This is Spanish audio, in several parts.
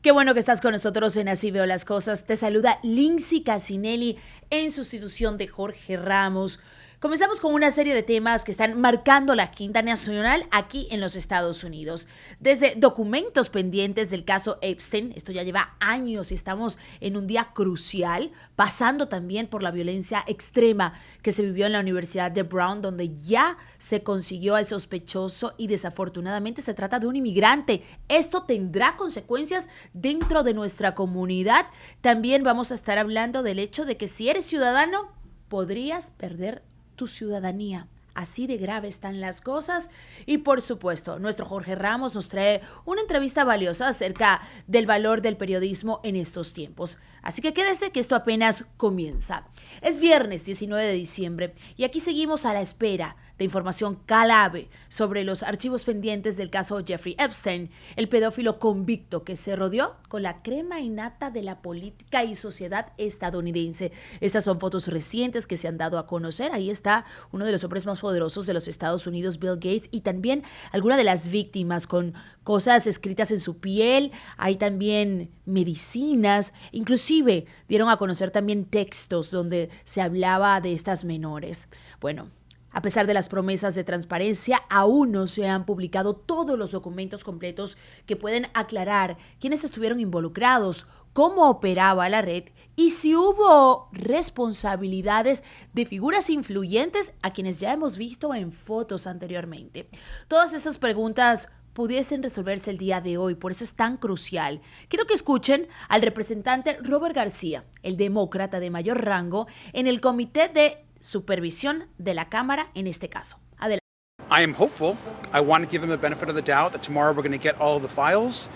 Qué bueno que estás con nosotros en Así Veo las Cosas. Te saluda Lindsay Casinelli en sustitución de Jorge Ramos. Comenzamos con una serie de temas que están marcando la agenda nacional aquí en los Estados Unidos. Desde documentos pendientes del caso Epstein, esto ya lleva años y estamos en un día crucial, pasando también por la violencia extrema que se vivió en la Universidad de Brown, donde ya se consiguió al sospechoso y desafortunadamente se trata de un inmigrante. Esto tendrá consecuencias dentro de nuestra comunidad. También vamos a estar hablando del hecho de que si eres ciudadano, podrías perder tu ciudadanía. Así de grave están las cosas. Y por supuesto, nuestro Jorge Ramos nos trae una entrevista valiosa acerca del valor del periodismo en estos tiempos. Así que quédese que esto apenas comienza. Es viernes 19 de diciembre y aquí seguimos a la espera de información clave sobre los archivos pendientes del caso Jeffrey Epstein, el pedófilo convicto que se rodeó con la crema innata de la política y sociedad estadounidense. Estas son fotos recientes que se han dado a conocer. Ahí está uno de los hombres más poderosos de los Estados Unidos, Bill Gates, y también algunas de las víctimas con cosas escritas en su piel. Hay también medicinas, inclusive dieron a conocer también textos donde se hablaba de estas menores. Bueno, a pesar de las promesas de transparencia, aún no se han publicado todos los documentos completos que pueden aclarar quiénes estuvieron involucrados, cómo operaba la red y si hubo responsabilidades de figuras influyentes a quienes ya hemos visto en fotos anteriormente. Todas esas preguntas pudiesen resolverse el día de hoy, por eso es tan crucial. Quiero que escuchen al representante Robert García, el demócrata de mayor rango en el comité de supervisión de la Cámara en este caso. Adelante. I am hopeful. I want to give them the benefit of the doubt that tomorrow we're going to get all of the files.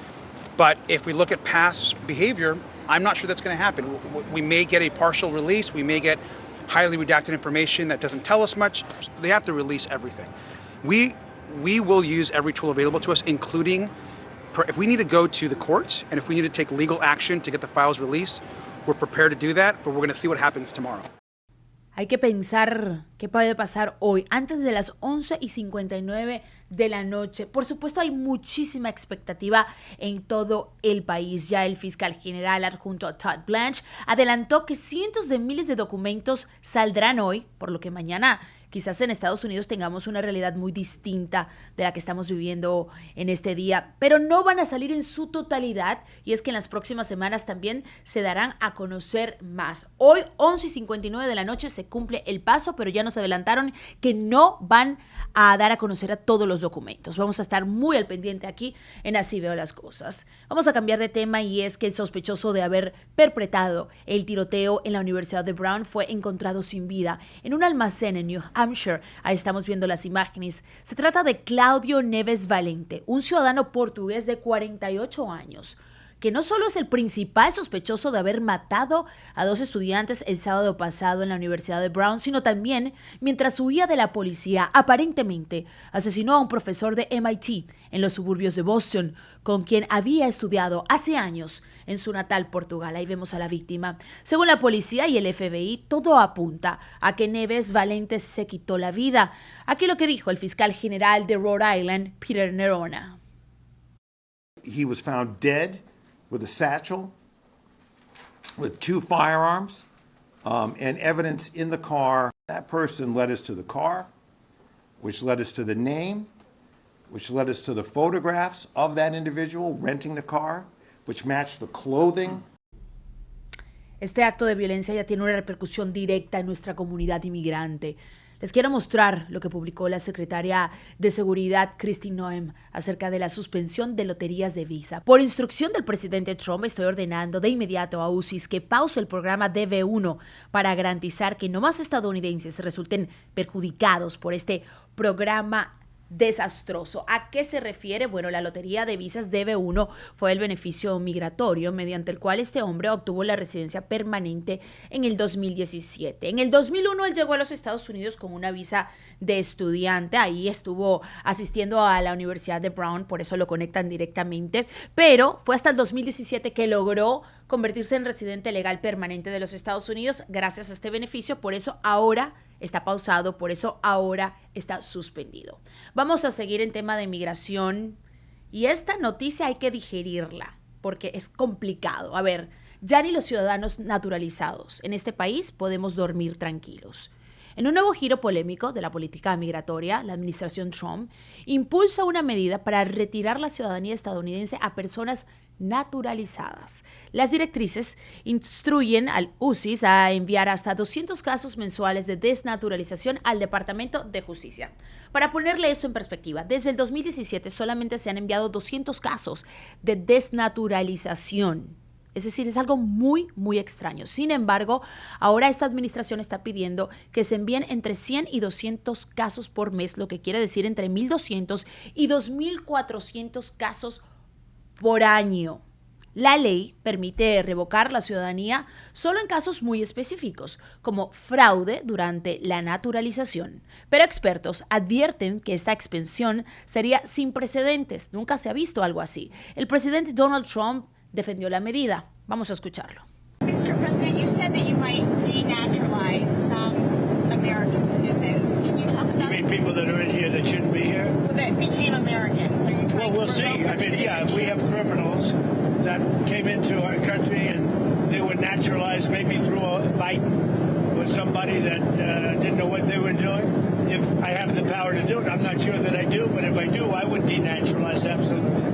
But if we look at past behavior, I'm not sure that's going to happen. We may get a partial release. We may get highly redacted information that doesn't tell us much. They have to release everything. We will use every tool available to us, including if we need to go to the courts and if we need to take legal action to get the files released, we're prepared to do that, but we're going to see what happens tomorrow. Hay que pensar qué puede pasar hoy, antes de las 11:59 de la noche. Por supuesto, hay muchísima expectativa en todo el país. Ya el fiscal general adjunto Todd Blanche adelantó que cientos de miles de documentos saldrán hoy, por lo que mañana quizás en Estados Unidos tengamos una realidad muy distinta de la que estamos viviendo en este día, pero no van a salir en su totalidad y es que en las próximas semanas también se darán a conocer más. Hoy, 11:59 de la noche, se cumple el paso, pero ya nos adelantaron que no van a dar a conocer a todos los documentos. Vamos a estar muy al pendiente aquí en Así Veo las Cosas. Vamos a cambiar de tema y es que el sospechoso de haber perpetrado el tiroteo en la Universidad de Brown fue encontrado sin vida en un almacén en New Hampshire. Ahí estamos viendo las imágenes. Se trata de Claudio Neves Valente, un ciudadano portugués de 48 años, que no solo es el principal sospechoso de haber matado a 2 estudiantes el sábado pasado en la Universidad de Brown, sino también, mientras huía de la policía, aparentemente asesinó a un profesor de MIT en los suburbios de Boston, con quien había estudiado hace años en su natal Portugal. Ahí vemos a la víctima. Según la policía y el FBI, todo apunta a que Neves Valente se quitó la vida. Aquí lo que dijo el fiscal general de Rhode Island, Peter Nerona. He was found dead with a satchel, with 2 firearms, and evidence in the car. That person led us to the car, which led us to the name, which led us to the photographs of that individual renting the car, which matched the clothing. Este acto de violencia ya tiene una repercusión directa en nuestra comunidad inmigrante. Les quiero mostrar lo que publicó la secretaria de Seguridad, Kristi Noem, acerca de la suspensión de loterías de Visa. Por instrucción del presidente Trump, estoy ordenando de inmediato a UCIS que pause el programa DV1 para garantizar que no más estadounidenses resulten perjudicados por este programa desastroso. ¿A qué se refiere? Bueno, la lotería de visas DB1 fue el beneficio migratorio mediante el cual este hombre obtuvo la residencia permanente en el 2017. En el 2001 él llegó a los Estados Unidos con una visa de estudiante. Ahí estuvo asistiendo a la Universidad de Brown, por eso lo conectan directamente, pero fue hasta el 2017 que logró convertirse en residente legal permanente de los Estados Unidos gracias a este beneficio. Por eso ahora está pausado, por eso ahora está suspendido. Vamos a seguir en tema de migración y esta noticia hay que digerirla. porque es complicado. A ver, ya ni los ciudadanos naturalizados en este país podemos dormir tranquilos. En un nuevo giro polémico de la política migratoria, la administración Trump impulsa una medida para retirar la ciudadanía estadounidense a personas naturalizadas. Las directrices instruyen al UCIS a enviar hasta 200 casos mensuales de desnaturalización al Departamento de Justicia. Para ponerle esto en perspectiva, desde el 2017 solamente se han enviado 200 casos de desnaturalización. Es decir, es algo muy, muy extraño. Sin embargo, ahora esta administración está pidiendo que se envíen entre 100 y 200 casos por mes, lo que quiere decir entre 1.200 y 2.400 casos por año. La ley permite revocar la ciudadanía solo en casos muy específicos, como fraude durante la naturalización. Pero expertos advierten que esta expansión sería sin precedentes. Nunca se ha visto algo así. El presidente Donald Trump defendió la medida. Vamos a escucharlo. Mr. President, you said that you might denaturalize some American citizens. Can you talk about You mean people that are in here that shouldn't be here? that became Americans? Are you Well, trying we'll to see. revoke I their mean, yeah, if we citizenship? have criminals that came into our country and they were naturalized maybe through a Biden or somebody that didn't know what they were doing. If I have the power to do it, I'm not sure that I do, but if I do, I would denaturalize absolutely.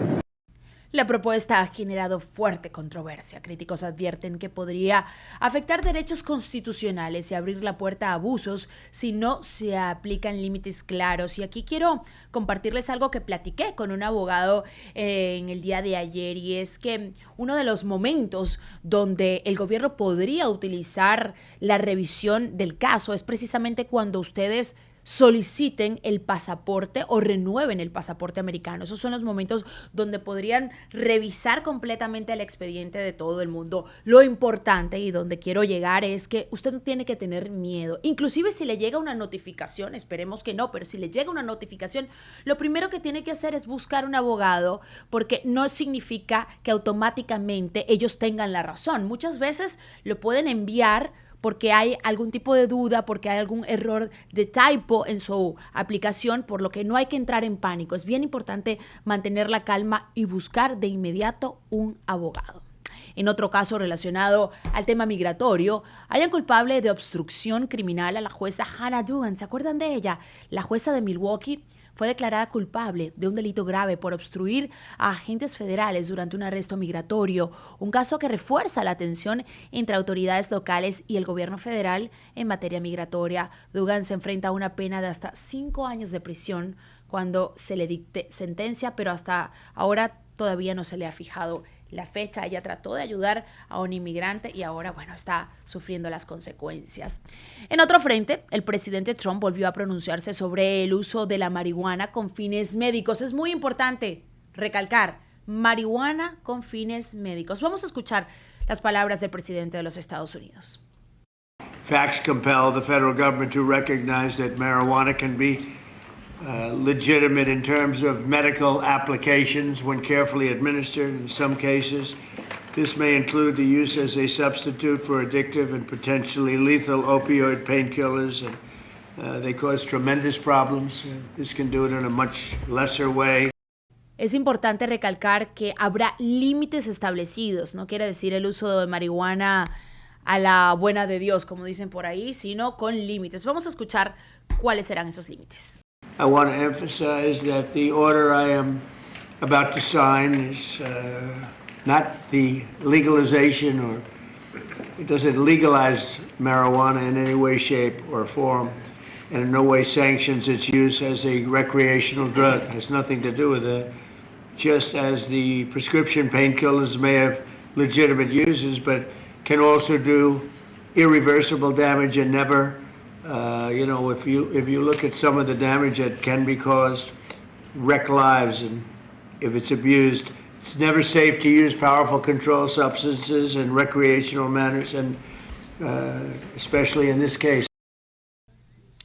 La propuesta ha generado fuerte controversia. Críticos advierten que podría afectar derechos constitucionales y abrir la puerta a abusos si no se aplican límites claros. Y aquí quiero compartirles algo que platiqué con un abogado en el día de ayer, y es que uno de los momentos donde el gobierno podría utilizar la revisión del caso es precisamente cuando ustedes soliciten el pasaporte o renueven el pasaporte americano. Esos son los momentos donde podrían revisar completamente el expediente de todo el mundo. Lo importante y donde quiero llegar es que usted no tiene que tener miedo. Inclusive si le llega una notificación, esperemos que no, pero si le llega una notificación, lo primero que tiene que hacer es buscar un abogado, porque no significa que automáticamente ellos tengan la razón. Muchas veces lo pueden enviar porque hay algún tipo de duda, porque hay algún error de typo en su aplicación, por lo que no hay que entrar en pánico. Es bien importante mantener la calma y buscar de inmediato un abogado. En otro caso relacionado al tema migratorio, hallan culpable de obstrucción criminal a la jueza Hannah Duggan. ¿Se acuerdan de ella? La jueza de Milwaukee fue declarada culpable de un delito grave por obstruir a agentes federales durante un arresto migratorio, un caso que refuerza la tensión entre autoridades locales y el gobierno federal en materia migratoria. Duggan se enfrenta a una pena de hasta 5 años de prisión cuando se le dicte sentencia, pero hasta ahora todavía no se le ha fijado la fecha. Ella trató de ayudar a un inmigrante y ahora, está sufriendo las consecuencias. En otro frente, el presidente Trump volvió a pronunciarse sobre el uso de la marihuana con fines médicos. Es muy importante recalcar, marihuana con fines médicos. Vamos a escuchar las palabras del presidente de los Estados Unidos. Facts compel the federal government to recognize that marijuana can be legitimate in terms of medical applications when carefully administered. In some cases, this may include the use as a substitute for addictive and potentially lethal opioid painkillers, and they cause tremendous problems. This can do it in a much lesser way. Es importante recalcar que habrá límites establecidos. No quiere decir el uso de marihuana a la buena de Dios, como dicen por ahí, sino con límites. Vamos a escuchar cuáles serán esos límites. I want to emphasize that the order I am about to sign is not the legalization, or it doesn't legalize marijuana in any way, shape, or form, and in no way sanctions its use as a recreational drug. It has nothing to do with that. Just as the prescription painkillers may have legitimate uses, but can also do irreversible damage and never if you look at some of the damage that can be caused, wreck lives, and if it's abused, it's never safe to use powerful controlled substances in recreational manners, and especially in this case.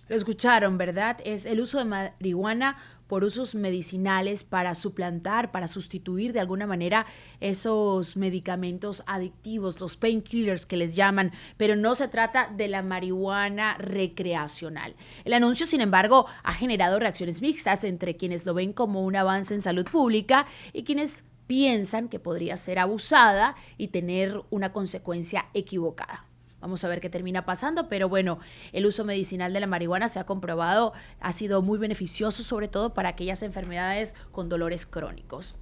Lo escucharon, ¿verdad? Es el uso de marihuana por usos medicinales para suplantar, para sustituir de alguna manera esos medicamentos adictivos, los painkillers que les llaman, pero no se trata de la marihuana recreacional. El anuncio, sin embargo, ha generado reacciones mixtas entre quienes lo ven como un avance en salud pública y quienes piensan que podría ser abusada y tener una consecuencia equivocada. Vamos a ver qué termina pasando, pero bueno, el uso medicinal de la marihuana se ha comprobado, ha sido muy beneficioso, sobre todo para aquellas enfermedades con dolores crónicos.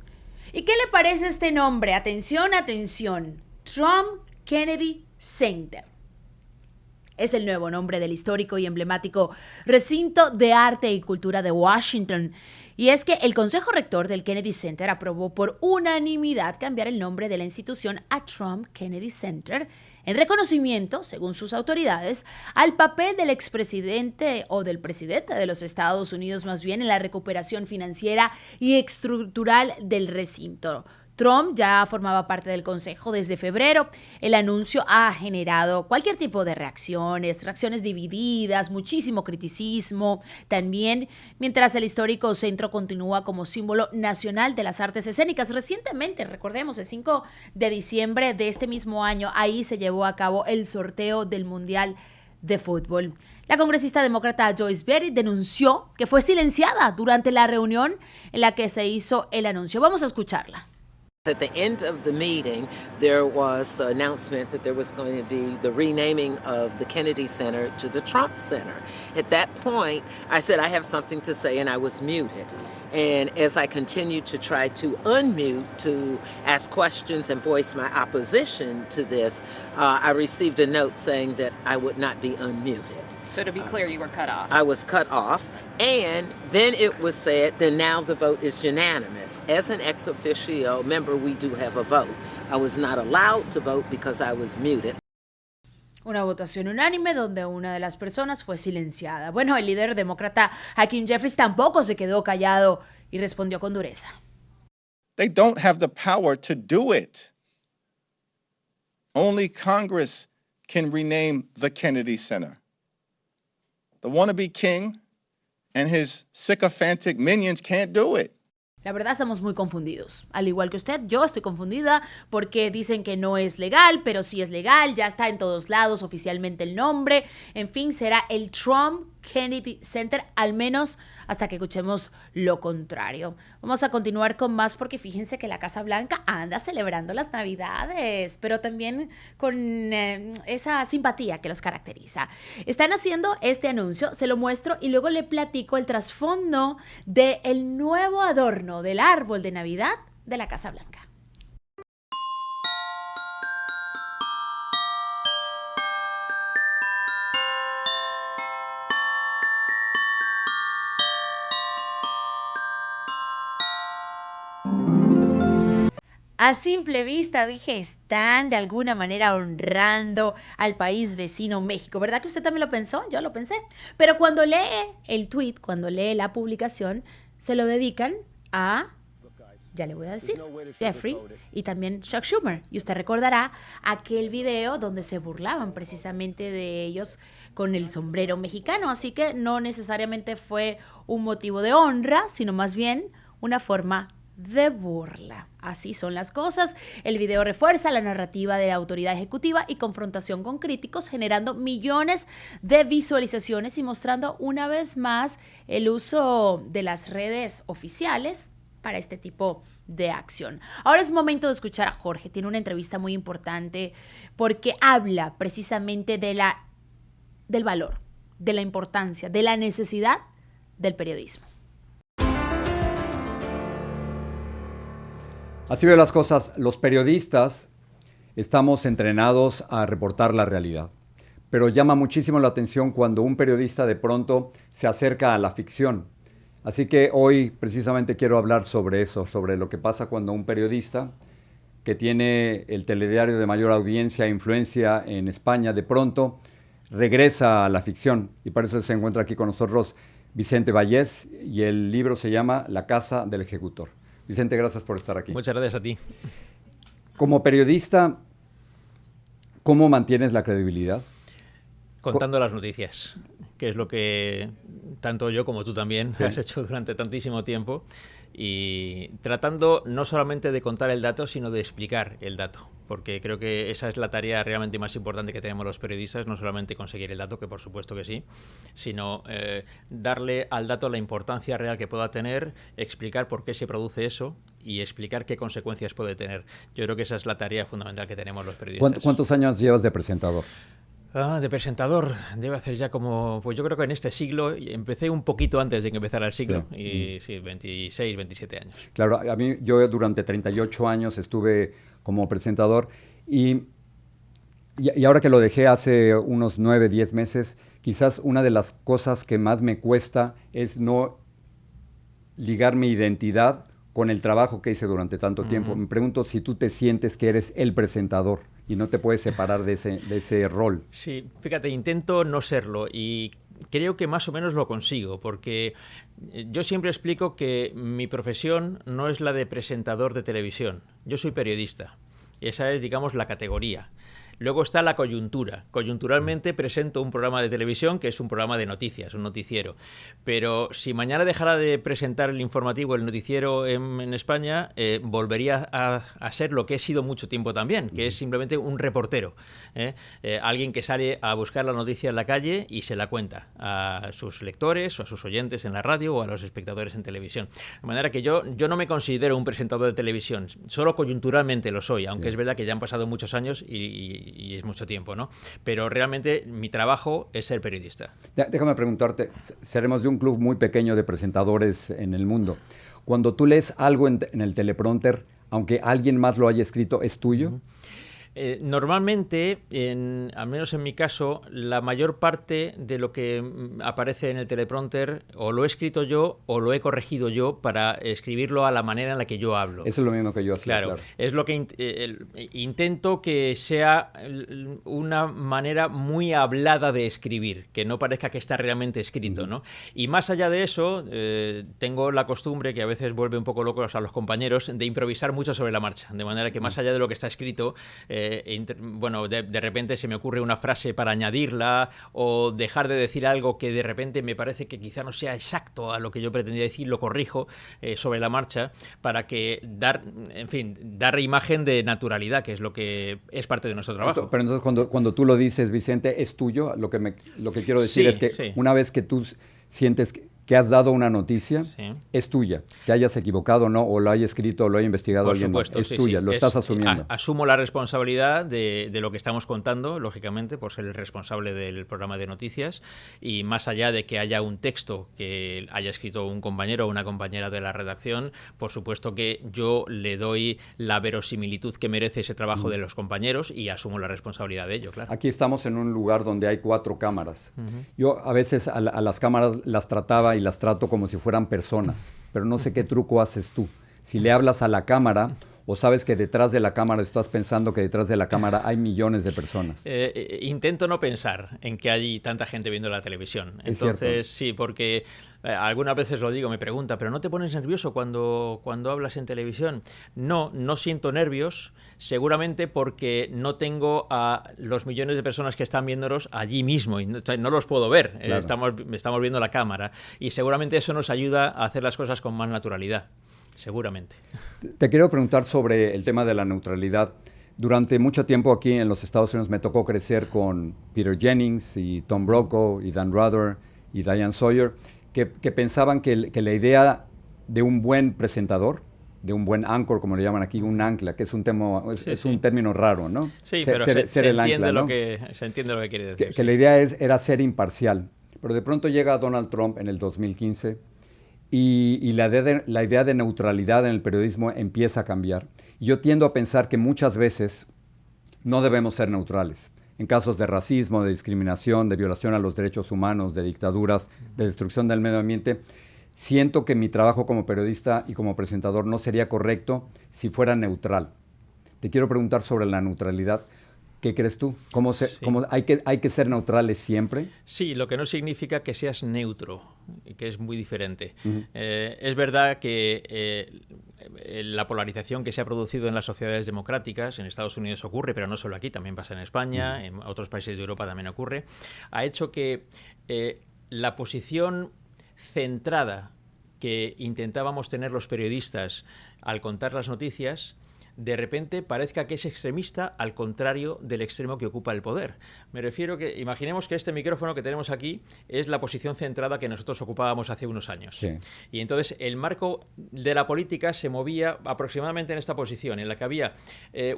¿Y qué le parece este nombre? Atención, atención. Trump Kennedy Center. Es el nuevo nombre del histórico y emblemático recinto de arte y cultura de Washington. Y es que el Consejo Rector del Kennedy Center aprobó por unanimidad cambiar el nombre de la institución a Trump Kennedy Center en reconocimiento, según sus autoridades, al papel del expresidente o del presidente de los Estados Unidos, más bien en la recuperación financiera y estructural del recinto. Trump ya formaba parte del Consejo desde febrero. El anuncio ha generado cualquier tipo de reacciones divididas, muchísimo criticismo. También, mientras el histórico centro continúa como símbolo nacional de las artes escénicas. Recientemente, recordemos, el 5 de diciembre de este mismo año, ahí se llevó a cabo el sorteo del Mundial de Fútbol. La congresista demócrata Joyce Beatty denunció que fue silenciada durante la reunión en la que se hizo el anuncio. Vamos a escucharla. At the end of the meeting, there was the announcement that there was going to be the renaming of the Kennedy Center to the Trump Center. At that point, I said, I have something to say, and I was muted. And as I continued to try to unmute to ask questions and voice my opposition to this, I received a note saying that I would not be unmuted. So to be clear, you were cut off. I was cut off, and then it was said that now the vote is unanimous. As an ex officio member, we do have a vote. I was not allowed to vote because I was muted. Una votación unánime donde una de las personas fue silenciada. Bueno, el líder demócrata Hakeem Jeffries tampoco se quedó callado y respondió con dureza. They don't have the power to do it. Only Congress can rename the Kennedy Center. The wannabe king and his sycophantic minions can't do it. La verdad estamos muy confundidos. Al igual que usted, yo estoy confundida porque dicen que no es legal, pero sí es legal, ya está en todos lados oficialmente el nombre. En fin, será el Trump Kennedy Center, al menos hasta que escuchemos lo contrario. Vamos a continuar con más porque fíjense que la Casa Blanca anda celebrando las Navidades, pero también con esa simpatía que los caracteriza. Están haciendo este anuncio, se lo muestro y luego le platico el trasfondo del nuevo adorno del árbol de Navidad de la Casa Blanca. A simple vista, dije, están de alguna manera honrando al país vecino México. ¿Verdad que usted también lo pensó? Yo lo pensé. Pero cuando lee el tweet, cuando lee la publicación, se lo dedican a, ya le voy a decir, Jeffrey y también Chuck Schumer. Y usted recordará aquel video donde se burlaban precisamente de ellos con el sombrero mexicano. Así que no necesariamente fue un motivo de honra, sino más bien una forma de burla. Así son las cosas. El video refuerza la narrativa de la autoridad ejecutiva y confrontación con críticos, generando millones de visualizaciones y mostrando una vez más el uso de las redes oficiales para este tipo de acción. Ahora es momento de escuchar a Jorge. Tiene una entrevista muy importante porque habla precisamente del valor, de la importancia, de la necesidad del periodismo. Así veo las cosas. Los periodistas estamos entrenados a reportar la realidad, pero llama muchísimo la atención cuando un periodista de pronto se acerca a la ficción. Así que hoy precisamente quiero hablar sobre eso, sobre lo que pasa cuando un periodista que tiene el telediario de mayor audiencia e influencia en España de pronto regresa a la ficción. Y para eso se encuentra aquí con nosotros Vicente Vallés y el libro se llama La Casa del Ejecutor. Vicente, gracias por estar aquí. Muchas gracias a ti. Como periodista, ¿cómo mantienes la credibilidad? Contando las noticias, que es lo que tanto yo como tú también has hecho durante tantísimo tiempo, y tratando no solamente de contar el dato, sino de explicar el dato, porque creo que esa es la tarea realmente más importante que tenemos los periodistas, no solamente conseguir el dato, que por supuesto que sí, sino darle al dato la importancia real que pueda tener, explicar por qué se produce eso y explicar qué consecuencias puede tener. Yo creo que esa es la tarea fundamental que tenemos los periodistas. ¿Cuántos años llevas de presentador? De presentador, debe hacer ya como, pues yo creo que en este siglo, empecé un poquito antes de que empezara el siglo, y sí, 26, 27 años. Claro, yo durante 38 años estuve como presentador y ahora que lo dejé hace unos 9, 10 meses, quizás una de las cosas que más me cuesta es no ligar mi identidad con el trabajo que hice durante tanto tiempo. Me pregunto si tú te sientes que eres el presentador y no te puedes separar de ese rol. Sí, fíjate, intento no serlo y creo que más o menos lo consigo, porque yo siempre explico que mi profesión no es la de presentador de televisión, yo soy periodista. Esa es, digamos, la categoría. Luego está la coyuntura. Coyunturalmente presento un programa de televisión que es un programa de noticias, un noticiero. Pero si mañana dejara de presentar el informativo, el noticiero en España, volvería a ser lo que he sido mucho tiempo también, que es simplemente un reportero. Alguien que sale a buscar la noticia en la calle y se la cuenta a sus lectores o a sus oyentes en la radio o a los espectadores en televisión. De manera que yo no me considero un presentador de televisión, solo coyunturalmente lo soy, aunque es verdad que ya han pasado muchos años y es mucho tiempo, ¿no? Pero realmente mi trabajo es ser periodista. Déjame preguntarte, seremos de un club muy pequeño de presentadores en el mundo. Cuando tú lees algo en el teleprompter, aunque alguien más lo haya escrito, ¿es tuyo? Normalmente, al menos en mi caso, la mayor parte de lo que aparece en el teleprompter o lo he escrito yo o lo he corregido yo para escribirlo a la manera en la que yo hablo. Eso es lo mismo que yo hacía, claro. Es lo que intento que sea una manera muy hablada de escribir, que no parezca que está realmente escrito, ¿no? Y más allá de eso, tengo la costumbre, que a veces vuelve un poco locos a los compañeros, de improvisar mucho sobre la marcha, de manera que más allá de lo que está escrito, bueno, de repente se me ocurre una frase para añadirla o dejar de decir algo que de repente me parece que quizá no sea exacto a lo que yo pretendía decir, lo corrijo sobre la marcha para que dar imagen de naturalidad, que es lo que es parte de nuestro trabajo. Pero entonces cuando tú lo dices, Vicente, ¿es tuyo? Lo que quiero decir es que una vez que tú sientes que has dado una noticia, es tuya. Que hayas equivocado o no, o lo haya escrito o lo haya investigado Por alguien supuesto, más. Es tuya, lo estás asumiendo. Asumo la responsabilidad de lo que estamos contando, lógicamente, por ser el responsable del programa de noticias, y más allá de que haya un texto que haya escrito un compañero o una compañera de la redacción, por supuesto que yo le doy la verosimilitud que merece ese trabajo de los compañeros y asumo la responsabilidad de ello, claro. Aquí estamos en un lugar donde hay 4 cámaras. Yo a veces a las cámaras las trataba y las trato como si fueran personas, pero no sé qué truco haces tú. Si le hablas a la cámara o sabes que detrás de la cámara estás pensando que detrás de la cámara hay millones de personas. Intento no pensar en que hay tanta gente viendo la televisión. Entonces, sí, porque algunas veces lo digo, me pregunta, ¿pero no te pones nervioso cuando hablas en televisión? No siento nervios, seguramente porque no tengo a los millones de personas que están viéndonos allí mismo y no los puedo ver. Claro. Estamos viendo la cámara y seguramente eso nos ayuda a hacer las cosas con más naturalidad. Seguramente. Te quiero preguntar sobre el tema de la neutralidad. Durante mucho tiempo aquí en los Estados Unidos me tocó crecer con Peter Jennings y Tom Brokaw y Dan Rather y Diane Sawyer, que pensaban que la idea de un buen presentador, de un buen anchor, como le llaman aquí, un ancla, que es un término raro, ¿no? Sí, pero se entiende lo que quiere decir. Que la idea era ser imparcial. Pero de pronto llega Donald Trump en el 2015 y la idea de neutralidad en el periodismo empieza a cambiar. Y yo tiendo a pensar que muchas veces no debemos ser neutrales. En casos de racismo, de discriminación, de violación a los derechos humanos, de dictaduras, de destrucción del medio ambiente, siento que mi trabajo como periodista y como presentador no sería correcto si fuera neutral. Te quiero preguntar sobre la neutralidad. ¿Qué crees tú? ¿Hay que ser neutrales siempre? Sí, lo que no significa que seas neutro, que es muy diferente. Es verdad que la polarización que se ha producido en las sociedades democráticas, en Estados Unidos ocurre, pero no solo aquí, también pasa en España, en otros países de Europa también ocurre, ha hecho que la posición centrada que intentábamos tener los periodistas al contar las noticias, de repente parezca que es extremista al contrario del extremo que ocupa el poder. Me refiero que, imaginemos que este micrófono que tenemos aquí es la posición centrada que nosotros ocupábamos hace unos años. Sí. Y entonces el marco de la política se movía aproximadamente en esta posición, en la que había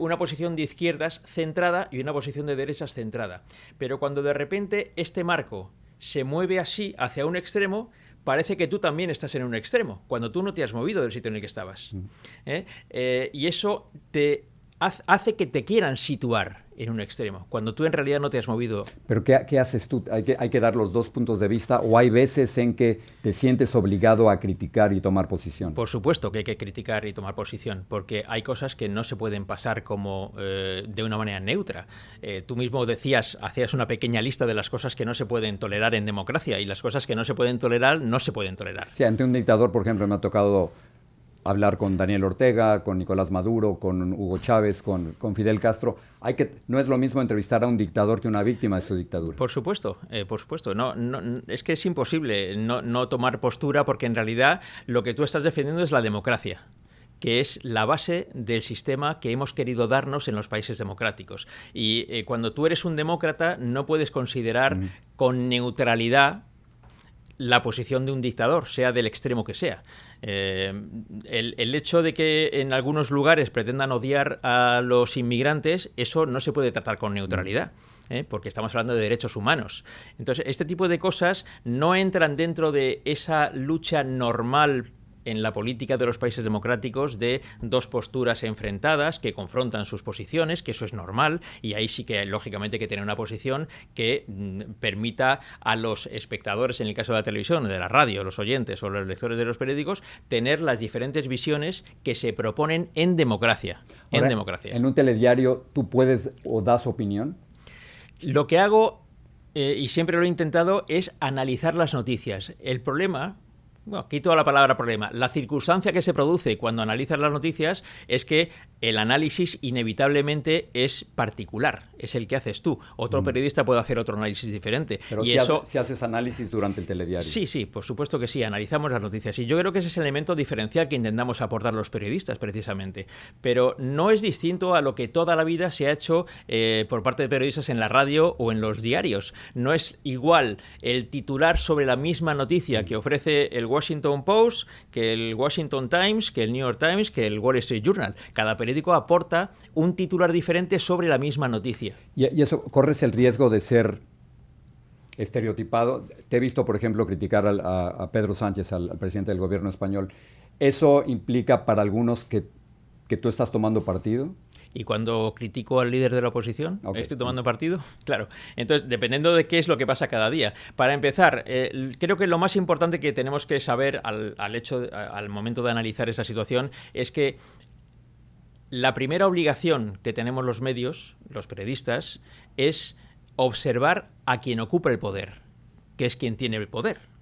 una posición de izquierdas centrada y una posición de derechas centrada. Pero cuando de repente este marco se mueve así hacia un extremo, parece que tú también estás en un extremo, cuando tú no te has movido del sitio en el que estabas. Y eso te hace que te quieran situar en un extremo, cuando tú en realidad no te has movido. ¿Pero qué haces tú? ¿Hay que dar los dos puntos de vista o hay veces en que te sientes obligado a criticar y tomar posición? Por supuesto que hay que criticar y tomar posición, porque hay cosas que no se pueden pasar como de una manera neutra. Tú mismo hacías una pequeña lista de las cosas que no se pueden tolerar en democracia, y las cosas que no se pueden tolerar, no se pueden tolerar. Sí, ante un dictador, por ejemplo, me ha tocado hablar con Daniel Ortega, con Nicolás Maduro, con Hugo Chávez, con Fidel Castro. No es lo mismo entrevistar a un dictador que una víctima de su dictadura. Por supuesto. No, es que es imposible no tomar postura, porque en realidad lo que tú estás defendiendo es la democracia, que es la base del sistema que hemos querido darnos en los países democráticos. Y cuando tú eres un demócrata, no puedes considerar con neutralidad la posición de un dictador, sea del extremo que sea. El hecho de que en algunos lugares pretendan odiar a los inmigrantes, eso no se puede tratar con neutralidad, porque estamos hablando de derechos humanos. Entonces, este tipo de cosas no entran dentro de esa lucha normal en la política de los países democráticos de dos posturas enfrentadas que confrontan sus posiciones, que eso es normal, y ahí sí que lógicamente hay que tener una posición que permita a los espectadores, en el caso de la televisión, de la radio, los oyentes o los lectores de los periódicos, tener las diferentes visiones que se proponen en democracia. Ahora, en un telediario, ¿tú puedes o das opinión? Lo que hago, y siempre lo he intentado, es analizar las noticias. El problema... Bueno, quito la palabra problema. La circunstancia que se produce cuando analizas las noticias es que el análisis inevitablemente es particular, es el que haces tú. Otro periodista puede hacer otro análisis diferente. Pero si haces análisis durante el telediario. Sí, por supuesto que sí, analizamos las noticias. Y yo creo que ese es el elemento diferencial que intentamos aportar los periodistas, precisamente. Pero no es distinto a lo que toda la vida se ha hecho por parte de periodistas en la radio o en los diarios. No es igual el titular sobre la misma noticia que ofrece el Washington Post, que el Washington Times, que el New York Times, que el Wall Street Journal. Cada periódico aporta un titular diferente sobre la misma noticia. ¿Y eso corres el riesgo de ser estereotipado? Te he visto, por ejemplo, criticar a Pedro Sánchez, al presidente del gobierno español. ¿Eso implica para algunos que tú estás tomando partido? Y cuando critico al líder de la oposición, ¿estoy tomando partido? Claro. Entonces, dependiendo de qué es lo que pasa cada día. Para empezar, creo que lo más importante que tenemos que saber al momento de analizar esa situación es que la primera obligación que tenemos los medios, los periodistas, es observar a quien ocupa el poder, que es quien tiene el poder.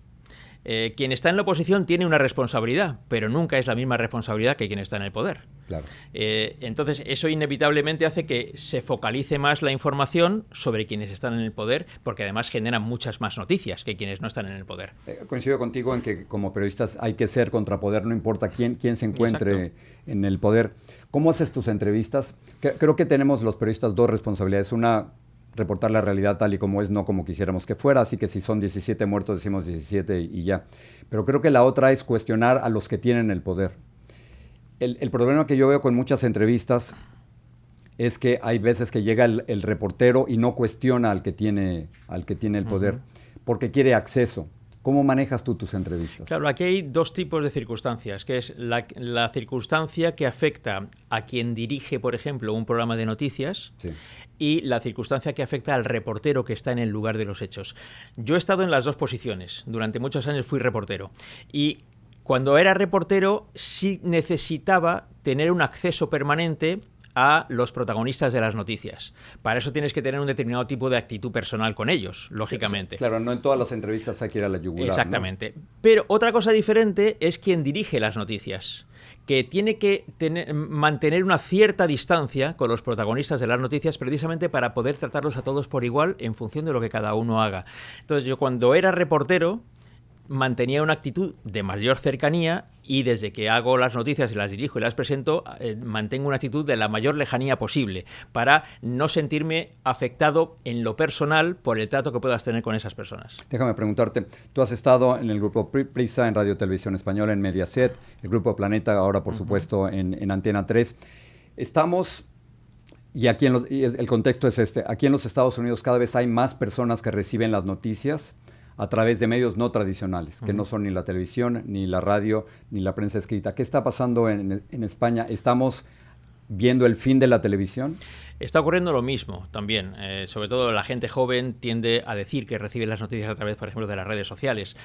Quien está en la oposición tiene una responsabilidad, pero nunca es la misma responsabilidad que quien está en el poder. Claro. Entonces, eso inevitablemente hace que se focalice más la información sobre quienes están en el poder, porque además generan muchas más noticias que quienes no están en el poder. Coincido contigo en que como periodistas hay que ser contrapoder, no importa quién se encuentre en el poder. ¿Cómo haces tus entrevistas? Creo que tenemos los periodistas dos responsabilidades. Una, reportar la realidad tal y como es, no como quisiéramos que fuera, así que si son 17 muertos decimos 17 y ya. Pero creo que la otra es cuestionar a los que tienen el poder. El problema que yo veo con muchas entrevistas es que hay veces que llega el reportero y no cuestiona al que tiene el poder, porque quiere acceso. ¿Cómo manejas tú tus entrevistas? Claro, aquí hay dos tipos de circunstancias, que es la circunstancia que afecta a quien dirige, por ejemplo, un programa de noticias, y la circunstancia que afecta al reportero que está en el lugar de los hechos. Yo he estado en las dos posiciones. Durante muchos años fui reportero. Y cuando era reportero sí necesitaba tener un acceso permanente a los protagonistas de las noticias. Para eso tienes que tener un determinado tipo de actitud personal con ellos, lógicamente. Claro, no en todas las entrevistas hay que ir a la yugular. Exactamente. ¿No? Pero otra cosa diferente es quien dirige las noticias, que tiene que mantener una cierta distancia con los protagonistas de las noticias precisamente para poder tratarlos a todos por igual en función de lo que cada uno haga. Entonces, yo cuando era reportero mantenía una actitud de mayor cercanía y desde que hago las noticias y las dirijo y las presento, mantengo una actitud de la mayor lejanía posible para no sentirme afectado en lo personal por el trato que puedas tener con esas personas. Déjame preguntarte, tú has estado en el grupo Prisa, en Radio Televisión Española, en Mediaset, el grupo Planeta, ahora por supuesto en Antena 3. Estamos, y aquí el contexto es este, aquí en los Estados Unidos cada vez hay más personas que reciben las noticias a través de medios no tradicionales, que no son ni la televisión, ni la radio, ni la prensa escrita. ¿Qué está pasando en España? ¿Estamos viendo el fin de la televisión? Está ocurriendo lo mismo también. Sobre todo la gente joven tiende a decir que recibe las noticias a través, por ejemplo, de las redes sociales.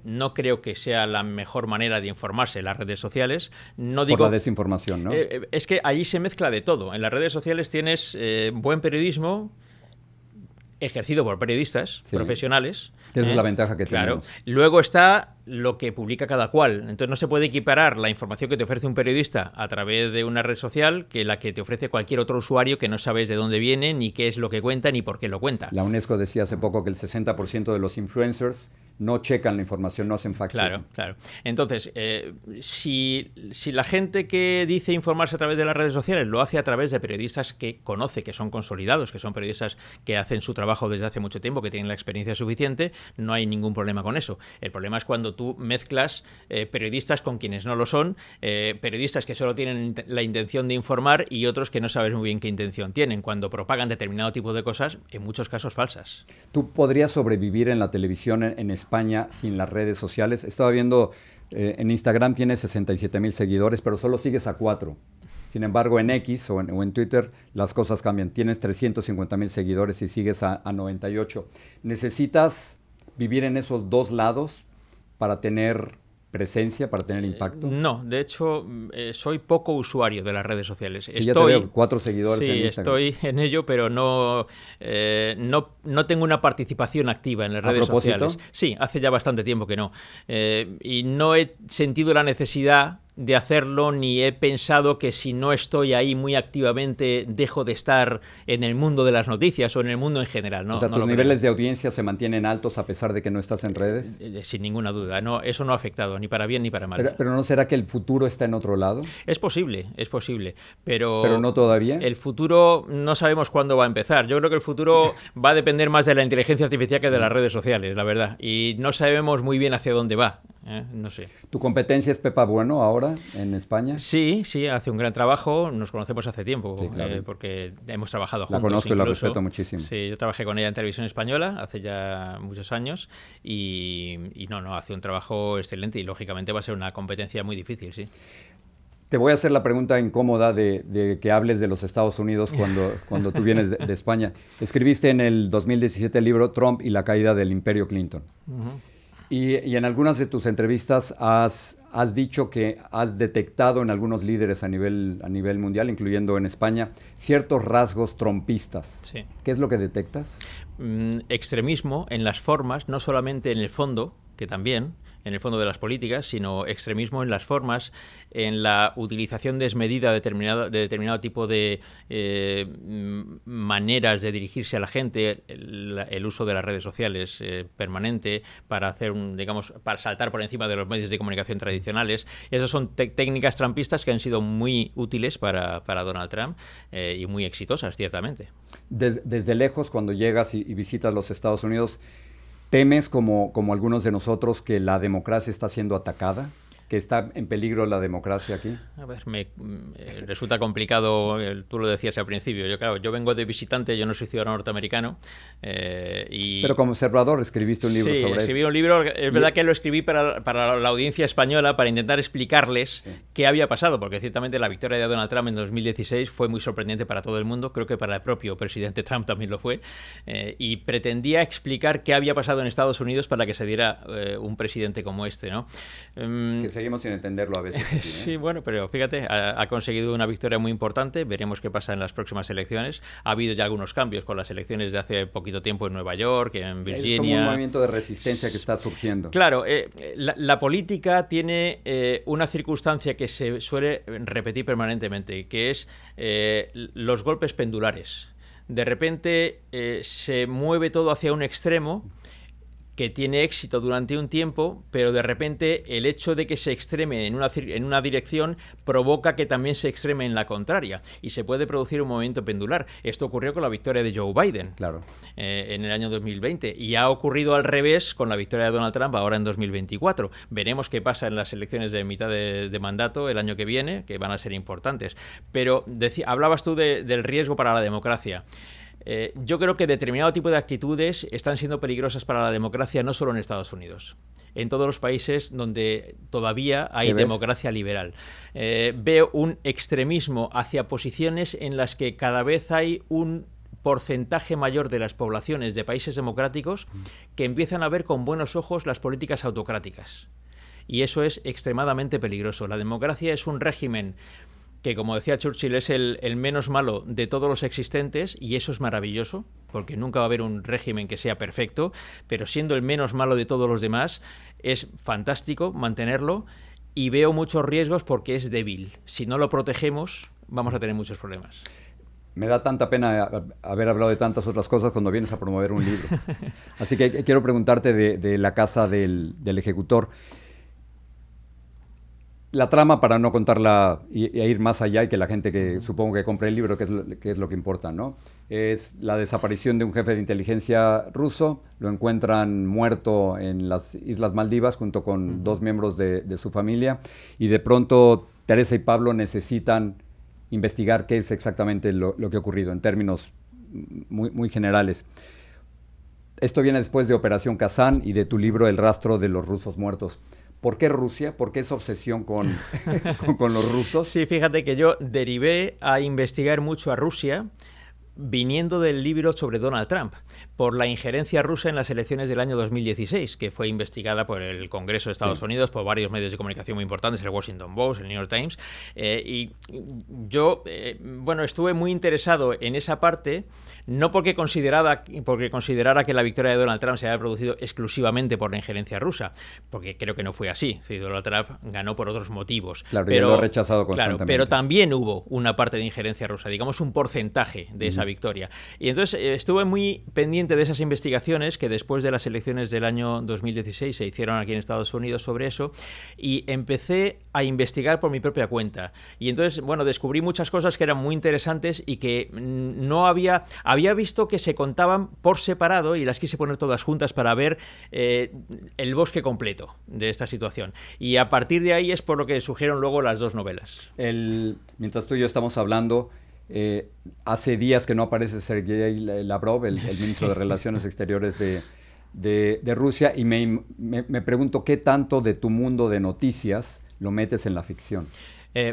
No creo que sea la mejor manera de informarse las redes sociales. No digo, por la desinformación, ¿no? Es que allí se mezcla de todo. En las redes sociales tienes buen periodismo ejercido por periodistas profesionales. Esa es la ventaja que claro. tenemos. Luego está lo que publica cada cual. Entonces no se puede equiparar la información que te ofrece un periodista a través de una red social que la que te ofrece cualquier otro usuario que no sabes de dónde viene, ni qué es lo que cuenta, ni por qué lo cuenta. La UNESCO decía hace poco que el 60% de los influencers no checan la información, no hacen fact-checking. Claro, claro. Entonces, si la gente que dice informarse a través de las redes sociales lo hace a través de periodistas que conoce, que son consolidados, que son periodistas que hacen su trabajo desde hace mucho tiempo, que tienen la experiencia suficiente, no hay ningún problema con eso. El problema es cuando tú mezclas periodistas con quienes no lo son, periodistas que solo tienen la intención de informar y otros que no sabes muy bien qué intención tienen, cuando propagan determinado tipo de cosas, en muchos casos falsas. ¿Tú podrías sobrevivir en la televisión en España sin las redes sociales? Estaba viendo, en Instagram tienes 67,000 seguidores, pero solo sigues a 4. Sin embargo, en X o en Twitter las cosas cambian. Tienes 350,000 seguidores y sigues a 98. ¿Necesitas vivir en esos dos lados para tener presencia, para tener impacto? No, de hecho, soy poco usuario de las redes sociales. Sí, ya te veo, 4 seguidores en Instagram. Sí, estoy en ello, pero no tengo una participación activa en las redes sociales. Sí, hace ya bastante tiempo que no. Y no he sentido la necesidad de hacerlo, ni he pensado que si no estoy ahí muy activamente dejo de estar en el mundo de las noticias o en el mundo en general. No, o sea, no ¿tus niveles de audiencia se mantienen altos a pesar de que no estás en redes? Sin ninguna duda. No, eso no ha afectado, ni para bien ni para mal. Pero ¿no será que el futuro está en otro lado? Es posible, pero... ¿Pero no todavía? El futuro no sabemos cuándo va a empezar. Yo creo que el futuro va a depender más de la inteligencia artificial que de las redes sociales, la verdad. Y no sabemos muy bien hacia dónde va. No sé. ¿Tu competencia es Pepa Bueno ahora en España? Sí, hace un gran trabajo. Nos conocemos hace tiempo, sí, claro. porque hemos trabajado juntos. La conozco incluso. Y la respeto muchísimo. Sí, yo trabajé con ella en Televisión Española hace ya muchos años y no, hace un trabajo excelente y lógicamente va a ser una competencia muy difícil, sí. Te voy a hacer la pregunta incómoda de que hables de los Estados Unidos cuando tú vienes de España. Escribiste en el 2017 el libro Trump y la caída del Imperio Clinton. Uh-huh. Y en algunas de tus entrevistas has dicho que has detectado en algunos líderes a nivel mundial, incluyendo en España, ciertos rasgos trumpistas. Sí. ¿Qué es lo que detectas? Extremismo en las formas, no solamente en el fondo, que también, en el fondo de las políticas, sino extremismo en las formas, en la utilización desmedida de determinado tipo de maneras de dirigirse a la gente, el uso de las redes sociales permanente para hacer para saltar por encima de los medios de comunicación tradicionales. Esas son técnicas trumpistas que han sido muy útiles para Donald Trump y muy exitosas, ciertamente. Desde lejos, cuando llegas y visitas los Estados Unidos, ¿temes, como algunos de nosotros, que la democracia está siendo atacada? ¿Que está en peligro la democracia aquí? A ver, resulta complicado, tú lo decías al principio, yo vengo de visitante, yo no soy ciudadano norteamericano. Pero como observador escribiste un libro sobre eso. Sí, escribí un libro, es verdad que lo escribí para la audiencia española, para intentar explicarles qué había pasado, porque ciertamente la victoria de Donald Trump en 2016 fue muy sorprendente para todo el mundo, creo que para el propio presidente Trump también lo fue, y pretendía explicar qué había pasado en Estados Unidos para que se diera un presidente como este, ¿no? Seguimos sin entenderlo a veces. Aquí, Sí, bueno, pero fíjate, ha conseguido una victoria muy importante. Veremos qué pasa en las próximas elecciones. Ha habido ya algunos cambios con las elecciones de hace poquito tiempo en Nueva York, en Virginia. Es como un movimiento de resistencia que está surgiendo. Claro, la política tiene una circunstancia que se suele repetir permanentemente, que es los golpes pendulares. De repente se mueve todo hacia un extremo que tiene éxito durante un tiempo, pero de repente el hecho de que se extreme en una dirección provoca que también se extreme en la contraria y se puede producir un movimiento pendular. Esto ocurrió con la victoria de Joe Biden en el año 2020 y ha ocurrido al revés con la victoria de Donald Trump ahora en 2024. Veremos qué pasa en las elecciones de mitad de mandato el año que viene, que van a ser importantes. Pero hablabas tú del riesgo para la democracia. Yo creo que determinado tipo de actitudes están siendo peligrosas para la democracia no solo en Estados Unidos, en todos los países donde todavía hay democracia liberal. Veo un extremismo hacia posiciones en las que cada vez hay un porcentaje mayor de las poblaciones de países democráticos que empiezan a ver con buenos ojos las políticas autocráticas. Y eso es extremadamente peligroso. La democracia es un régimen que, como decía Churchill, es el menos malo de todos los existentes, y eso es maravilloso, porque nunca va a haber un régimen que sea perfecto, pero siendo el menos malo de todos los demás, es fantástico mantenerlo, y veo muchos riesgos porque es débil. Si no lo protegemos, vamos a tener muchos problemas. Me da tanta pena haber hablado de tantas otras cosas cuando vienes a promover un libro. Así que quiero preguntarte de la casa del ejecutor. La trama, para no contarla e ir más allá y que la gente que supongo que compre el libro, que es lo que importa, ¿no? Es la desaparición de un jefe de inteligencia ruso. Lo encuentran muerto en las Islas Maldivas junto con dos miembros de su familia, y de pronto Teresa y Pablo necesitan investigar qué es exactamente lo que ha ocurrido en términos muy generales. Esto viene después de Operación Kazán y de tu libro El rastro de los rusos muertos. ¿Por qué Rusia? ¿Por qué esa obsesión con los rusos? Sí, fíjate que yo derivé a investigar mucho a Rusia viniendo del libro sobre Donald Trump, por la injerencia rusa en las elecciones del año 2016, que fue investigada por el Congreso de Estados Unidos, por varios medios de comunicación muy importantes, el Washington Post, el New York Times, y yo, estuve muy interesado en esa parte, no porque considerara que la victoria de Donald Trump se había producido exclusivamente por la injerencia rusa, porque creo que no fue así. Sí, Donald Trump ganó por otros motivos. Claro, pero lo ha rechazado constantemente. Claro, pero también hubo una parte de injerencia rusa, digamos un porcentaje de esa victoria. Y entonces estuve muy pendiente de esas investigaciones que después de las elecciones del año 2016 se hicieron aquí en Estados Unidos sobre eso, y empecé a investigar por mi propia cuenta. Y entonces, descubrí muchas cosas que eran muy interesantes y que no había visto que se contaban por separado, y las quise poner todas juntas para ver el bosque completo de esta situación. Y a partir de ahí es por lo que surgieron luego las dos novelas. Mientras tú y yo estamos hablando, hace días que no aparece Sergei Lavrov, el ministro de Relaciones Exteriores de Rusia, y me pregunto qué tanto de tu mundo de noticias lo metes en la ficción.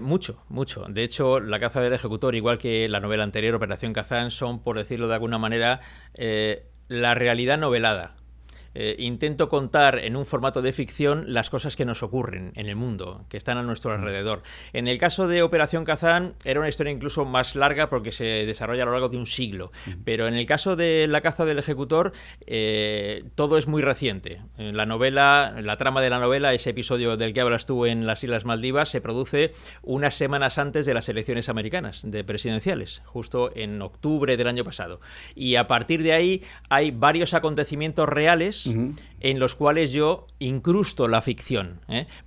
Mucho. De hecho, La caza del ejecutor, igual que la novela anterior, Operación Kazán, son, por decirlo de alguna manera, la realidad novelada. Intento contar en un formato de ficción las cosas que nos ocurren en el mundo, que están a nuestro alrededor. En el caso de Operación Kazán era una historia incluso más larga porque se desarrolla a lo largo de un siglo, pero en el caso de La caza del ejecutor todo es muy reciente. La trama de la novela, ese episodio del que hablas tú en las Islas Maldivas, se produce unas semanas antes de las elecciones americanas, de presidenciales, justo en octubre del año pasado. Y a partir de ahí hay varios acontecimientos reales en los cuales yo incrusto la ficción,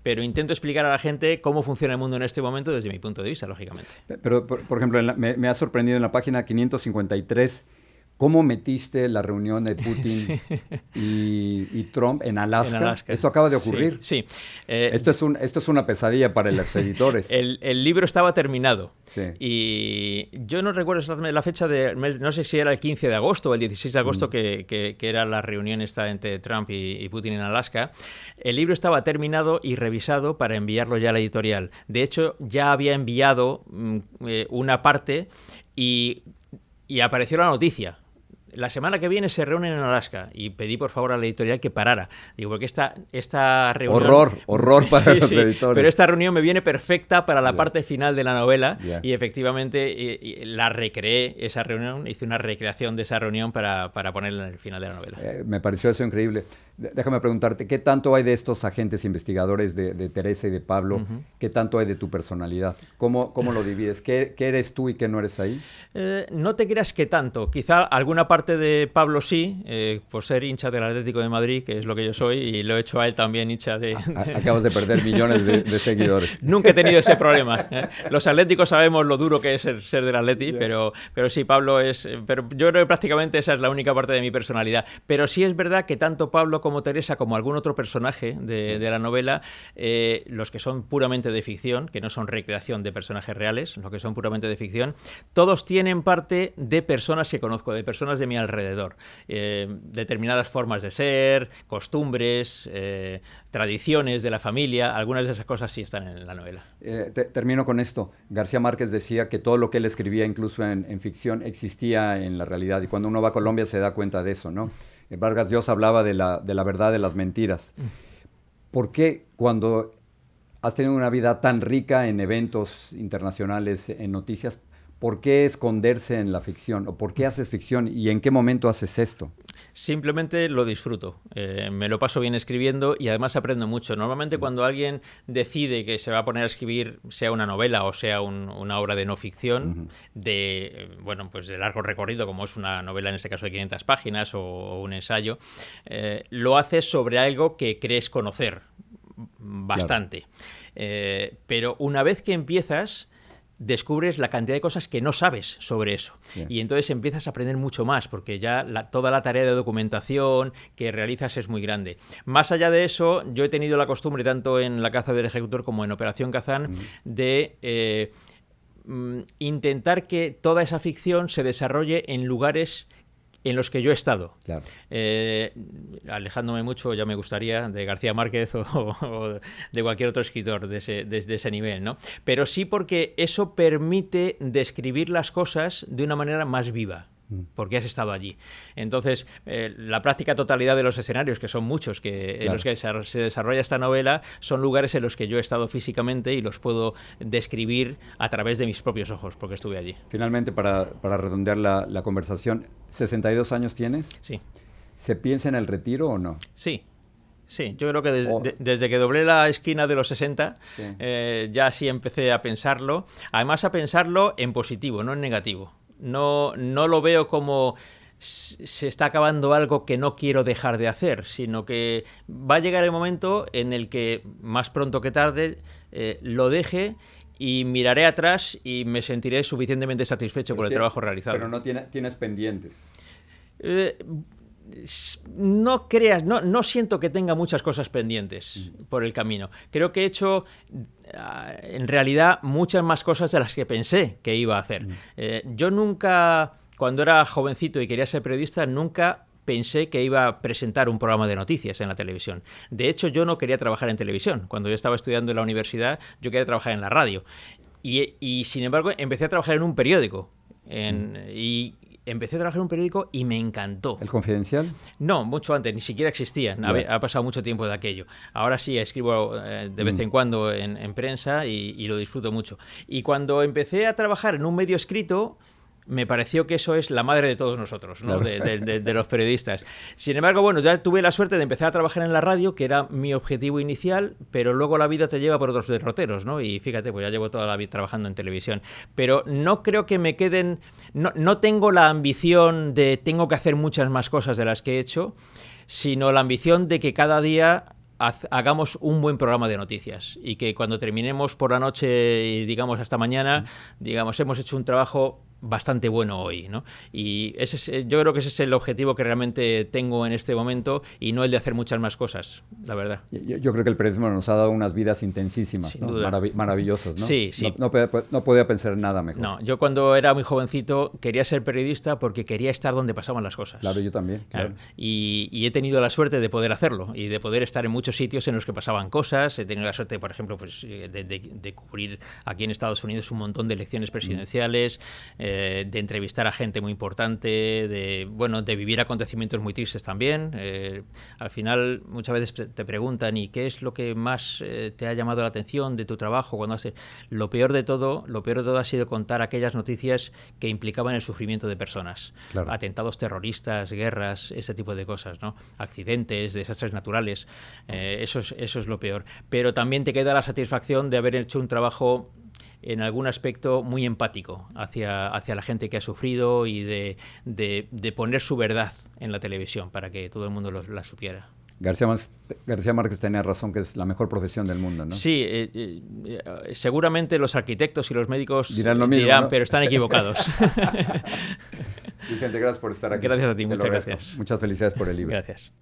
pero intento explicar a la gente cómo funciona el mundo en este momento desde mi punto de vista, lógicamente. Pero, por ejemplo, me ha sorprendido en la página 553 cómo metiste la reunión de Putin y Trump en Alaska. Esto acaba de ocurrir. Sí. Esto es una pesadilla para los editores. El libro estaba terminado. Sí. Y yo no recuerdo exactamente la fecha no sé si era el 15 de agosto o el 16 de agosto que era la reunión esta entre Trump y Putin en Alaska. El libro estaba terminado y revisado para enviarlo ya a la editorial. De hecho, ya había enviado una parte y apareció la noticia. La semana que viene se reúnen en Alaska, y pedí por favor a la editorial que parara. Digo, porque esta reunión... Horror para los editores. Pero esta reunión me viene perfecta para la parte final de la novela, y efectivamente la recreé, esa reunión, hice una recreación de esa reunión para ponerla en el final de la novela. Me pareció eso increíble. Déjame preguntarte, ¿qué tanto hay de estos agentes investigadores de Teresa y de Pablo? ¿Qué tanto hay de tu personalidad? ¿Cómo lo divides? ¿Qué eres tú y qué no eres ahí? No te creas que tanto. Quizá alguna parte de Pablo sí, por ser hincha del Atlético de Madrid, que es lo que yo soy, y lo he hecho a él también hincha de... Acabas de perder millones de seguidores. Nunca he tenido ese problema. Los atléticos sabemos lo duro que es ser del Atleti, pero sí, Pablo es... Pero yo creo que prácticamente esa es la única parte de mi personalidad. Pero sí es verdad que tanto Pablo como Teresa, como algún otro personaje de la novela, los que son puramente de ficción, que no son recreación de personajes reales, los que son puramente de ficción, todos tienen parte de personas que conozco, de personas de mi alrededor. Determinadas formas de ser, costumbres, tradiciones de la familia, algunas de esas cosas sí están en la novela. Termino con esto. García Márquez decía que todo lo que él escribía, incluso en ficción, existía en la realidad, y cuando uno va a Colombia se da cuenta de eso, ¿no? Vargas Llosa hablaba de la verdad de las mentiras. ¿Por qué cuando has tenido una vida tan rica en eventos internacionales, en noticias, por qué esconderse en la ficción? ¿O por qué haces ficción? ¿Y en qué momento haces esto? Simplemente lo disfruto. Me lo paso bien escribiendo y además aprendo mucho. Normalmente cuando alguien decide que se va a poner a escribir, sea una novela o sea una obra de no ficción, de largo recorrido, como es una novela en este caso de 500 páginas o un ensayo, lo haces sobre algo que crees conocer bastante. Claro. Pero una vez que empiezas, descubres la cantidad de cosas que no sabes sobre eso. Yeah. Y entonces empiezas a aprender mucho más, porque ya toda la tarea de documentación que realizas es muy grande. Más allá de eso, yo he tenido la costumbre, tanto en La caza del ejecutor como en Operación Kazán, de intentar que toda esa ficción se desarrolle en lugares en los que yo he estado. Claro. Alejándome mucho, ya me gustaría, de García Márquez o de cualquier otro escritor de ese nivel, ¿no? Pero sí porque eso permite describir las cosas de una manera más viva, porque has estado allí. Entonces, la práctica totalidad de los escenarios, que son muchos, en los que se desarrolla esta novela, son lugares en los que yo he estado físicamente y los puedo describir a través de mis propios ojos, porque estuve allí. Finalmente, para redondear la conversación, ¿62 años tienes? Sí. ¿Se piensa en el retiro o no? Sí. Sí, yo creo que desde que doblé la esquina de los 60, sí. Ya sí empecé a pensarlo. Además, a pensarlo en positivo, no en negativo. No lo veo como se está acabando algo que no quiero dejar de hacer, sino que va a llegar el momento en el que, más pronto que tarde, lo deje y miraré atrás y me sentiré suficientemente satisfecho por el trabajo realizado. Pero no tienes pendientes. No creas, no siento que tenga muchas cosas pendientes por el camino. Creo que he hecho, en realidad, muchas más cosas de las que pensé que iba a hacer. Yo nunca, cuando era jovencito y quería ser periodista, nunca pensé que iba a presentar un programa de noticias en la televisión. De hecho, yo no quería trabajar en televisión. Cuando yo estaba estudiando en la universidad, yo quería trabajar en la radio. Y sin embargo, empecé a trabajar en un periódico. Empecé a trabajar en un periódico y me encantó. ¿El Confidencial? No, mucho antes, ni siquiera existían. Ha pasado mucho tiempo de aquello. Ahora sí, escribo de vez en cuando en prensa y lo disfruto mucho. Y cuando empecé a trabajar en un medio escrito, me pareció que eso es la madre de todos nosotros, ¿no? Claro. de los periodistas. Sin embargo, bueno, ya tuve la suerte de empezar a trabajar en la radio, que era mi objetivo inicial, pero luego la vida te lleva por otros derroteros, ¿no? Y fíjate, pues ya llevo toda la vida trabajando en televisión. Pero no creo que me queden... No tengo la ambición de tengo que hacer muchas más cosas de las que he hecho, sino la ambición de que cada día hagamos un buen programa de noticias y que cuando terminemos por la noche y digamos hasta mañana, digamos, hemos hecho un trabajo bastante bueno hoy, ¿no? Y yo creo que ese es el objetivo que realmente tengo en este momento y no el de hacer muchas más cosas, la verdad. Yo creo que el periodismo nos ha dado unas vidas intensísimas, ¿no? Maravillosas, ¿no? Sí, sí. No podía pensar en nada mejor. No, yo cuando era muy jovencito quería ser periodista porque quería estar donde pasaban las cosas. Claro, yo también. Claro. Y he tenido la suerte de poder hacerlo y de poder estar en muchos sitios en los que pasaban cosas. He tenido la suerte, por ejemplo, pues, de cubrir aquí en Estados Unidos un montón de elecciones presidenciales, de entrevistar a gente muy importante, de vivir acontecimientos muy tristes también. Al final muchas veces te preguntan, ¿y qué es lo que más te ha llamado la atención de tu trabajo? Lo peor de todo ha sido contar aquellas noticias que implicaban el sufrimiento de personas. Claro. Atentados terroristas, guerras, ese tipo de cosas, ¿no? Accidentes, desastres naturales. Eso es lo peor. Pero también te queda la satisfacción de haber hecho un trabajo en algún aspecto muy empático hacia la gente que ha sufrido y de poner su verdad en la televisión para que todo el mundo la supiera. García Márquez tenía razón, que es la mejor profesión del mundo, ¿no? Sí, seguramente los arquitectos y los médicos dirán lo mismo, ¿no? pero están equivocados. Vicente, gracias por estar aquí. Gracias a ti, muchas gracias. Muchas felicidades por el libro. Gracias.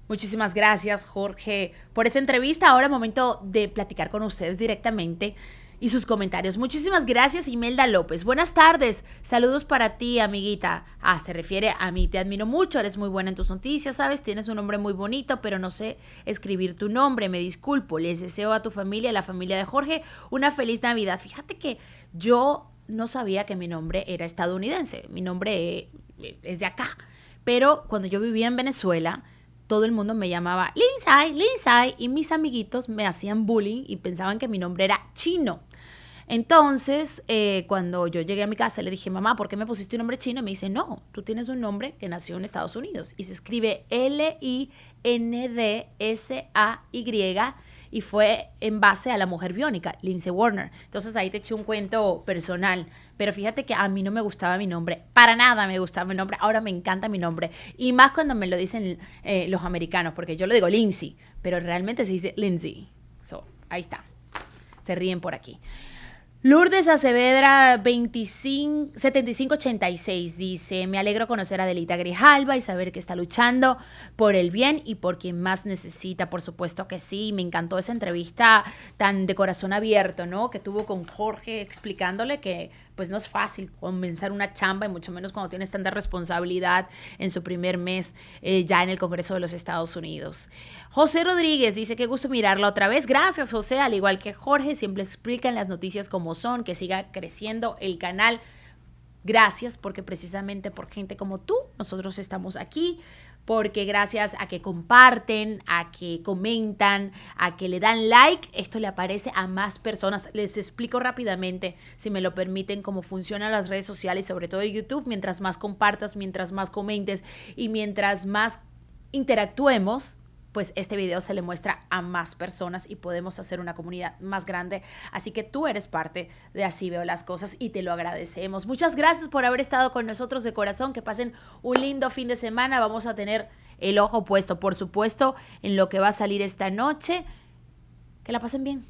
Muchísimas gracias, Jorge, por esa entrevista. Ahora momento de platicar con ustedes directamente y sus comentarios. Muchísimas gracias, Imelda López. Buenas tardes. Saludos para ti, amiguita. Se refiere a mí. Te admiro mucho. Eres muy buena en tus noticias, ¿sabes? Tienes un nombre muy bonito, pero no sé escribir tu nombre. Me disculpo. Les deseo a tu familia, a la familia de Jorge, una feliz Navidad. Fíjate que yo no sabía que mi nombre era estadounidense. Mi nombre es de acá. Pero cuando yo vivía en Venezuela, todo el mundo me llamaba Lindsay, y mis amiguitos me hacían bullying y pensaban que mi nombre era chino. Entonces, cuando yo llegué a mi casa, le dije, mamá, ¿por qué me pusiste un nombre chino? Y me dice, no, tú tienes un nombre que nació en Estados Unidos. Y se escribe Lindsay, y fue en base a la mujer biónica, Lindsay Warner. Entonces, ahí te eché un cuento personal. Pero fíjate que a mí no me gustaba mi nombre. Para nada me gustaba mi nombre. Ahora me encanta mi nombre. Y más cuando me lo dicen los americanos, porque yo lo digo Lindsay, pero realmente se dice Lindsay. Ahí está. Se ríen por aquí. Lourdes Acevedra 7586 dice, me alegro conocer a Adelita Grijalva y saber que está luchando por el bien y por quien más necesita. Por supuesto que sí, me encantó esa entrevista tan de corazón abierto, ¿no? Que tuvo con Jorge explicándole que pues no es fácil comenzar una chamba y mucho menos cuando tienes tanta responsabilidad en su primer mes ya en el Congreso de los Estados Unidos. José Rodríguez dice, qué gusto mirarla otra vez. Gracias, José. Al igual que Jorge, siempre explican las noticias como son, que siga creciendo el canal. Gracias, porque precisamente por gente como tú, nosotros estamos aquí, porque gracias a que comparten, a que comentan, a que le dan like, esto le aparece a más personas. Les explico rápidamente, si me lo permiten, cómo funcionan las redes sociales, sobre todo en YouTube. Mientras más compartas, mientras más comentes y mientras más interactuemos, pues este video se le muestra a más personas y podemos hacer una comunidad más grande. Así que tú eres parte de Así Veo las Cosas y te lo agradecemos. Muchas gracias por haber estado con nosotros de corazón. Que pasen un lindo fin de semana. Vamos a tener el ojo puesto, por supuesto, en lo que va a salir esta noche. Que la pasen bien.